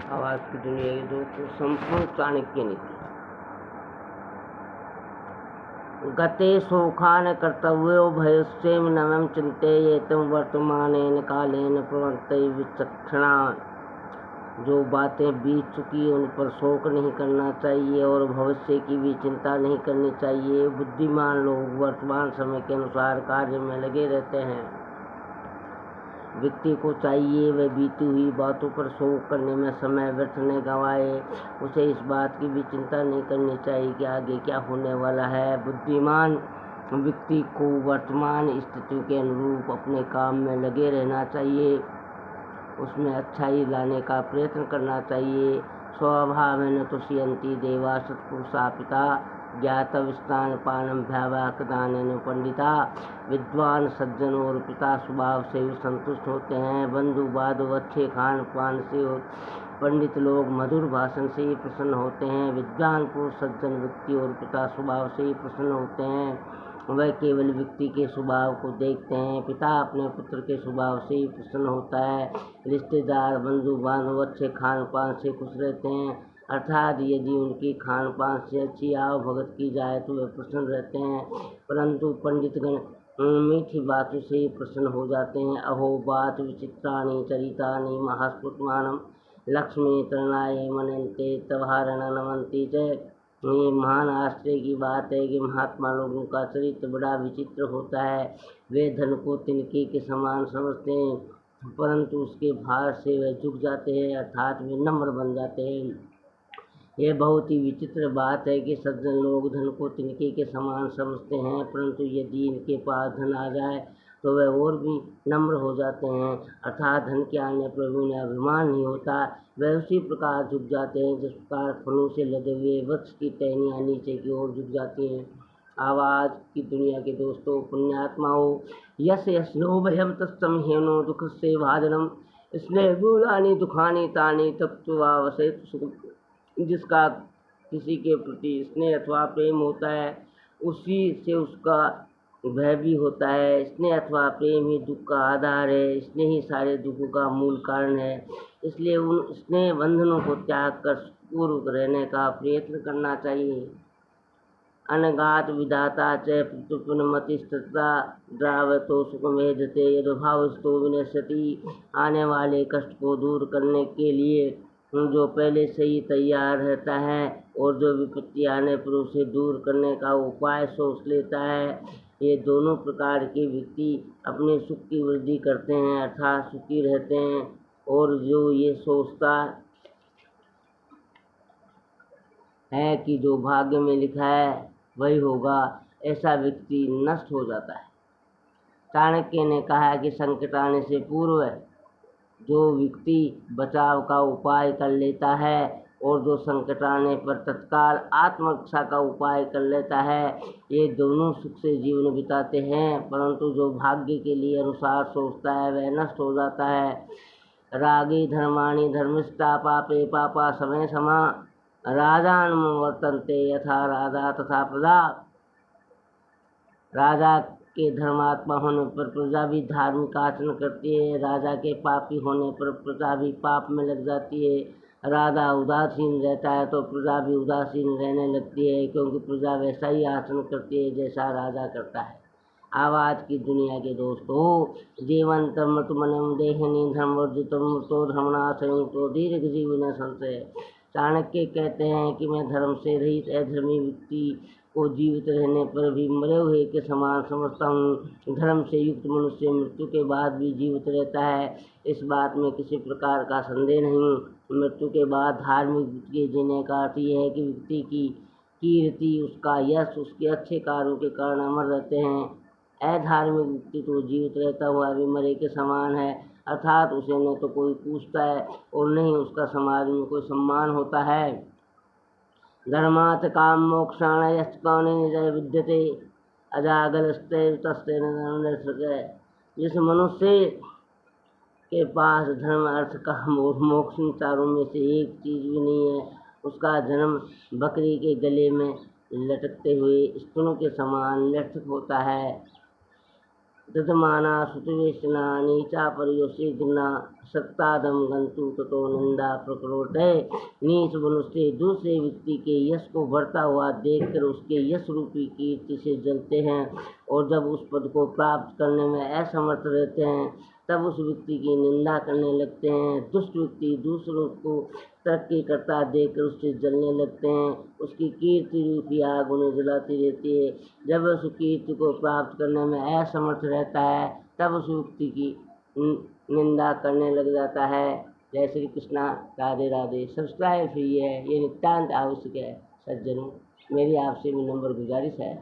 आवाज की दुनिया के दोस्तों, संपूर्ण चाणक्य नीति। गते शोखान कर्तव्यो भयस्येम नवम चिंतेयेतम वर्तमानेन कालेन प्रवर्तय विचक्षणा। जो बातें बीत चुकी उन पर शोक नहीं करना चाहिए और भविष्य की भी चिंता नहीं करनी चाहिए। बुद्धिमान लोग वर्तमान समय के अनुसार कार्य में लगे रहते हैं। व्यक्ति को चाहिए वह बीती हुई बातों पर शोक करने में समय व्यर्थ न गंवाए। उसे इस बात की भी चिंता नहीं करनी चाहिए कि आगे क्या होने वाला है। बुद्धिमान व्यक्ति को वर्तमान स्थिति के अनुरूप अपने काम में लगे रहना चाहिए, उसमें अच्छाई लाने का प्रयत्न करना चाहिए। स्वभावेन तुष्यन्ति देवा सत्पुरुषा पिता ज्ञातव स्नान पानम भ्यावाकदानेन पंडिता। विद्वान सज्जन और पिता स्वभाव से भी संतुष्ट होते हैं। बंधु बाधव अच्छे खान पान से पंडित लोग मधुर भाषण से ही प्रसन्न होते हैं। विद्वान पुरुष सज्जन व्यक्ति और पिता स्वभाव से ही प्रसन्न होते हैं। वह केवल व्यक्ति के स्वभाव को देखते हैं। पिता अपने पुत्र के स्वभाव से ही प्रसन्न होता है। रिश्तेदार बंधु बांधव अच्छे खान पान से खुश रहते हैं, अर्थात यदि उनकी खान पान से अच्छी आव भगत की जाए तो वे प्रसन्न रहते हैं। परंतु पंडितगण मीठी बातों से ही प्रसन्न हो जाते हैं। अहो बात विचित्राणि चरितानि महास्फुटमानम लक्ष्मी तृणाय मनन्ते तवारण नमन्ति च। ये महान आश्चर्य की बात है कि महात्मा लोगों का चरित्र बड़ा विचित्र होता है। वे धन को तिनके के समान समझते हैं, परंतु उसके भार से वे झुक जाते हैं, अर्थात वे नम्र बन जाते हैं। यह बहुत ही विचित्र बात है कि सज्जन लोग धन को तिनके के समान समझते हैं, परंतु यदि इनके पास धन आ जाए तो वे और भी नम्र हो जाते हैं, अर्थात धन के आने पर उन्हें अभिमान नहीं होता। वे उसी प्रकार झुक जाते हैं जिस प्रकार फलों से लदे हुए वृक्ष की टहनियाँ नीचे की ओर झुक जाती हैं। आवाज की दुनिया के दोस्तों, पुण्यात्माओं, यश यशनो भयम तत्सम हेनो दुख से भाजनम स्नेह मूलानी दुखानी तानी तत्वावसेत सुख। जिसका किसी के प्रति स्नेह अथवा प्रेम होता है उसी से उसका भय भी होता है। स्नेह अथवा प्रेम ही दुख का आधार है, स्नेह ही सारे दुखों का मूल कारण है। इसलिए उन स्नेह बंधनों को त्याग कर पूर्वक रहने का प्रयत्न करना चाहिए। अनगात विधाता च प्रत्युपनमतिस्तता द्रावतो सुखमेधते यदभावस्तो विनश्यति। आने वाले कष्ट को दूर करने के लिए जो पहले से ही तैयार रहता है और जो विपत्ति आने पर उसे दूर करने का उपाय सोच लेता है, ये दोनों प्रकार के व्यक्ति अपने सुख की वृद्धि करते हैं, अर्थात सुखी रहते हैं। और जो ये सोचता है कि जो भाग्य में लिखा है वही होगा, ऐसा व्यक्ति नष्ट हो जाता है। चाणक्य ने कहा कि संकट आने से पूर्व जो व्यक्ति बचाव का उपाय कर लेता है और जो संकट आने पर तत्काल आत्मरक्षा का उपाय कर लेता है, ये दोनों सुख से जीवन बिताते हैं। परंतु जो भाग्य के लिए अनुसार सोचता है वह नष्ट हो जाता है। रागी धर्माणि धर्मिष्ठा पापे पापा समय समा राजान वर्तन्ते यथा राजा तथा प्रजा। राजा के धर्मात्मा होने पर प्रजा भी धार्मिक आचरण करती है, राजा के पापी होने पर प्रजा भी पाप में लग जाती है। राजा उदासीन रहता है तो प्रजा भी उदासीन रहने लगती है, क्योंकि प्रजा वैसा ही आचरण करती है जैसा राजा करता है। आवाज की दुनिया के दोस्तों, जीवंत मृतमनम देहनी धर्मवर्जित मृतो धर्मनाशयुक्तो दीर्घ जीवन संशय। चाणक्य कहते हैं कि मैं धर्म से रहित अधर्मी व्यक्ति को जीवित रहने पर भी मरे हुए के समान समझता हूँ। धर्म से युक्त मनुष्य मृत्यु के बाद भी जीवित रहता है, इस बात में किसी प्रकार का संदेह नहीं। मृत्यु के बाद धार्मिक के जीने का अर्थ यह है कि व्यक्ति की कीर्ति, उसका यश, उसके अच्छे कार्यों के कारण अमर रहते हैं। अधार्मिक व्यक्ति तो जीवित रहता हुआ भी मरे के समान है, अर्थात उसे न तो कोई पूछता है और न ही उसका समाज में कोई सम्मान होता है। धर्मात् काम मोक्षाण यस्तौने निजय विद्यते अजागलस्ते तस्ते न। जिस मनुष्य के पास धर्म अर्थ काम और मोक्ष चारों में से एक चीज भी नहीं है, उसका जन्म बकरी के गले में लटकते हुए स्तनों के समान निरर्थक होता है। दधमाना सुतवेशना नीचा पर्योषिघ्ना सत्तादम गंतु ततो निंदा प्रकरोटे। नीच मनुष्य दूसरे व्यक्ति के यश को बढ़ता हुआ देखकर उसके यश रूपी कीर्ति से जलते हैं और जब उस पद को प्राप्त करने में असमर्थ रहते हैं तब उस व्यक्ति की निंदा करने लगते हैं। दुष्ट व्यक्ति दूसरों को तरक्की करता देखकर उससे जलने लगते हैं। उसकी कीर्ति रूपी आग उन्हें जलाती रहती है। जब उस कीर्ति को प्राप्त करने में असमर्थ रहता है तब उस व्यक्ति की निंदा करने लग जाता है। जय श्री कृष्णा, राधे राधे। सब्सक्राइब है ये नितांत आवश्यक है सज्जनों, मेरी आपसे भी नंबर गुजारिश है।